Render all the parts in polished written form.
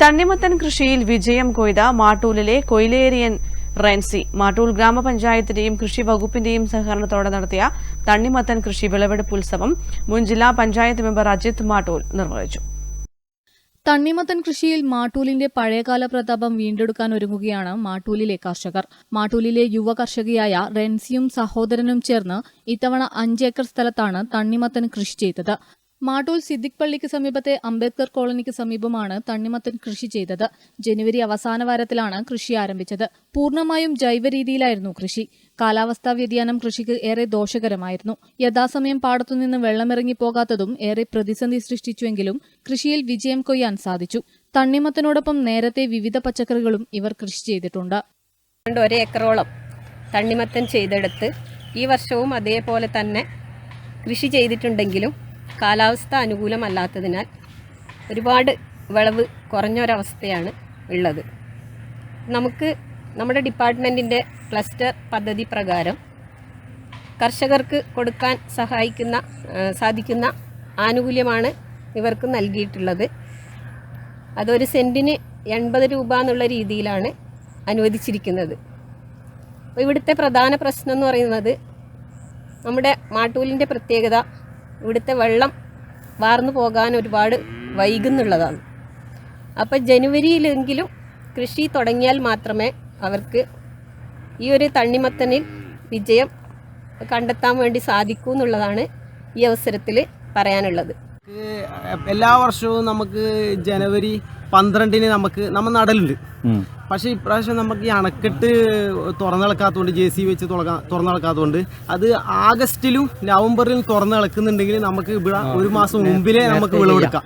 തണ്ണിമത്തൻ കൃഷിയിൽ വിജയം കൊയ്ത മാട്ടൂലിലെ കൊയിലേരിയൻ റെൻസി മാട്ടൂൽ ഗ്രാമപഞ്ചായത്തിന്റെയും കൃഷി വകുപ്പിന്റെയും സഹകരണത്തോടെ നടത്തിയ തണ്ണിമത്തൻ കൃഷി വിളവെടുപ്പ് ഉത്സവം മുൻ ജില്ലാ പഞ്ചായത്ത് മെമ്പർ അജിത് മാട്ടൂൽ നിർവഹിച്ചു. തണ്ണിമത്തൻ കൃഷിയിൽ മാട്ടൂലിന്റെ പഴയകാല പ്രതാപം വീണ്ടെടുക്കാൻ ഒരുങ്ങുകയാണ് മാട്ടൂലിലെ കർഷകർ. മാട്ടൂലിലെ യുവ കർഷകയായ റെൻസിയും സഹോദരനും ചേർന്ന് ഇത്തവണ 5 ഏക്കർ സ്ഥലത്താണ് തണ്ണിമത്തൻ കൃഷി ചെയ്തത്. മാട്ടൂൽ സിദ്ദിഖ് പള്ളിക്ക് സമീപത്തെ അംബേദ്കർ കോളനിക്ക് സമീപമാണ് തണ്ണിമത്തൻ കൃഷി ചെയ്തത്. ജനുവരി അവസാന വാരത്തിലാണ് കൃഷി ആരംഭിച്ചത്. പൂർണ്ണമായും ജൈവ രീതിയിലായിരുന്നു കൃഷി. കാലാവസ്ഥാ വ്യതിയാനം കൃഷിക്ക് ഏറെ ദോഷകരമായിരുന്നു. യഥാസമയം പാടത്തുനിന്ന് വെള്ളമിറങ്ങിപ്പോകാത്തതും ഏറെ പ്രതിസന്ധി സൃഷ്ടിച്ചുവെങ്കിലും കൃഷിയിൽ വിജയം കൊയ്യാൻ സാധിച്ചു. തണ്ണിമത്തനോടൊപ്പം നേരത്തെ വിവിധ പച്ചക്കറികളും ഇവർ കൃഷി ചെയ്തിട്ടുണ്ട്. 1 ഏക്കറോളം തണ്ണിമത്തൻ ചെയ്തെടുത്ത് ഈ വർഷവും അതേപോലെ തന്നെ കൃഷി ചെയ്തിട്ടുണ്ടെങ്കിലും കാലാവസ്ഥ അനുകൂലമല്ലാത്തതിനാൽ ഒരുപാട് വിളവ് കുറഞ്ഞൊരവസ്ഥയാണ് ഉള്ളത്. നമുക്ക് നമ്മുടെ ഡിപ്പാർട്ട്മെൻറ്റിൻ്റെ ക്ലസ്റ്റർ പദ്ധതി പ്രകാരം കർഷകർക്ക് കൊടുക്കാൻ സാധിക്കുന്ന ആനുകൂല്യമാണ് ഇവർക്ക് നൽകിയിട്ടുള്ളത്. അതൊരു സെൻറ്റിന് 80 രൂപ എന്നുള്ള രീതിയിലാണ് അനുവദിച്ചിരിക്കുന്നത്. അപ്പോൾ ഇവിടുത്തെ പ്രധാന പ്രശ്നം എന്ന് പറയുന്നത് നമ്മുടെ മാട്ടൂലിൻ്റെ പ്രത്യേകത ഇവിടുത്തെ വെള്ളം വാർന്നു പോകാൻ ഒരുപാട് വൈകുന്നുള്ളതാണ്. അപ്പോൾ ജനുവരിയിലെങ്കിലും കൃഷി തുടങ്ങിയാൽ മാത്രമേ അവർക്ക് ഈ ഒരു തണ്ണിമത്തനിൽ വിജയം കണ്ടെത്താൻ വേണ്ടി സാധിക്കൂ എന്നുള്ളതാണ് ഈ അവസരത്തിൽ പറയാനുള്ളത്. എല്ലാ വർഷവും നമുക്ക് ജനുവരി 12-ന് നമ്മൾ നടലുണ്ട്. പക്ഷേ ഇപ്രാവശ്യം നമുക്ക് ഈ അണക്കെട്ട് തുറന്നിളക്കാത്തതുകൊണ്ട് JCB വെച്ച് തുറന്നിളക്കാത്തതുകൊണ്ട് അത് ആഗസ്റ്റിലും നവംബറിലും തുറന്നിളക്കുന്നുണ്ടെങ്കിൽ നമുക്ക് ഇവിടെ 1 മാസം മുമ്പിലേ നമുക്ക് വിളവെടുക്കാം.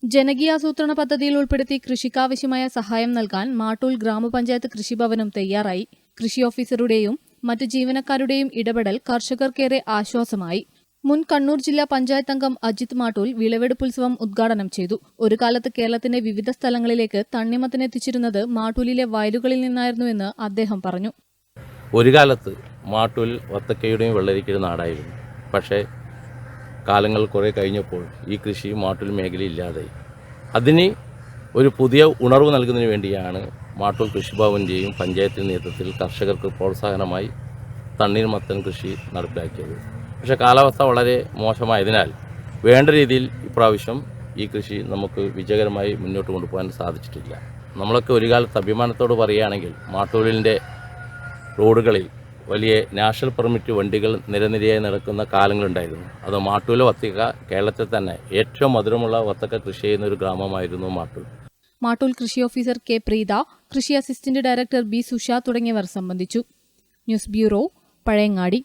ജനകീയാസൂത്രണ പദ്ധതിയിൽ ഉൾപ്പെടുത്തി കൃഷിക്കാവശ്യമായ സഹായം നൽകാൻ മാട്ടൂൽ ഗ്രാമപഞ്ചായത്ത് കൃഷിഭവനും തയ്യാറായി. കൃഷി ഓഫീസറുടെയും മറ്റ് ജീവനക്കാരുടെയും ഇടപെടൽ കർഷകർക്കേറെ ആശ്വാസമായി. മുൻ കണ്ണൂർ ജില്ലാ പഞ്ചായത്ത് അംഗം അജിത് മാട്ടൂൽ വിളവെടുപ്പുത്സവം ഉദ്ഘാടനം ചെയ്തു. ഒരു കാലത്ത് കേരളത്തിന്റെ വിവിധ സ്ഥലങ്ങളിലേക്ക് തണ്ണിമത്തൻ എത്തിച്ചിരുന്നത് മാട്ടൂലിലെ വയലുകളിൽ നിന്നായിരുന്നുവെന്ന് അദ്ദേഹം പറഞ്ഞു. ഒരു കാലത്ത് മാട്ടൂൽ വത്തക്കയുടെയും വെള്ളരിക്കയുടെ നാടായിരുന്നു. പക്ഷേ കാലങ്ങൾ കുറേ കഴിഞ്ഞപ്പോൾ ഈ കൃഷി മാട്ടൂൽ മേഖലയിൽ ഇല്ലാതായി. അതിന് ഒരു പുതിയ ഉണർവ് നൽകുന്നതിന് വേണ്ടിയാണ് മാട്ടൂൽ കൃഷിഭവൻ്റെയും പഞ്ചായത്തിൻ്റെ നേതൃത്വത്തിൽ കർഷകർക്ക് പ്രോത്സാഹനമായി തണ്ണിമത്തൻ കൃഷി നടപ്പിലാക്കിയത്. പക്ഷേ കാലാവസ്ഥ വളരെ മോശമായതിനാൽ വേണ്ട രീതിയിൽ ഇപ്രാവശ്യം ഈ കൃഷി നമുക്ക് വിജയകരമായി മുന്നോട്ട് കൊണ്ടുപോകാൻ സാധിച്ചിട്ടില്ല. നമ്മളൊക്കെ ഒരു കാലത്ത് അഭിമാനത്തോട് പറയുകയാണെങ്കിൽ മാട്ടൂലിൻ്റെ റോഡുകളിൽ വലിയ നാഷണൽ പെർമിറ്റ് വണ്ടികൾ നിരനിരയായി നടക്കുന്ന കാലങ്ങളുണ്ടായിരുന്നു. അത് മാട്ടൂലെ വത്തക്ക കേരളത്തിൽ തന്നെ ഏറ്റവും മധുരമുള്ള വത്തക്ക കൃഷി ചെയ്യുന്ന ഒരു ഗ്രാമമായിരുന്നു മാട്ടൂൽ. മാട്ടൂൽ കൃഷി ഓഫീസർ K. പ്രീത, കൃഷി അസിസ്റ്റന്റ് ഡയറക്ടർ B. സുഷ തുടങ്ങിയവർ സംബന്ധിച്ചു. News bureau, Pazhayangadi.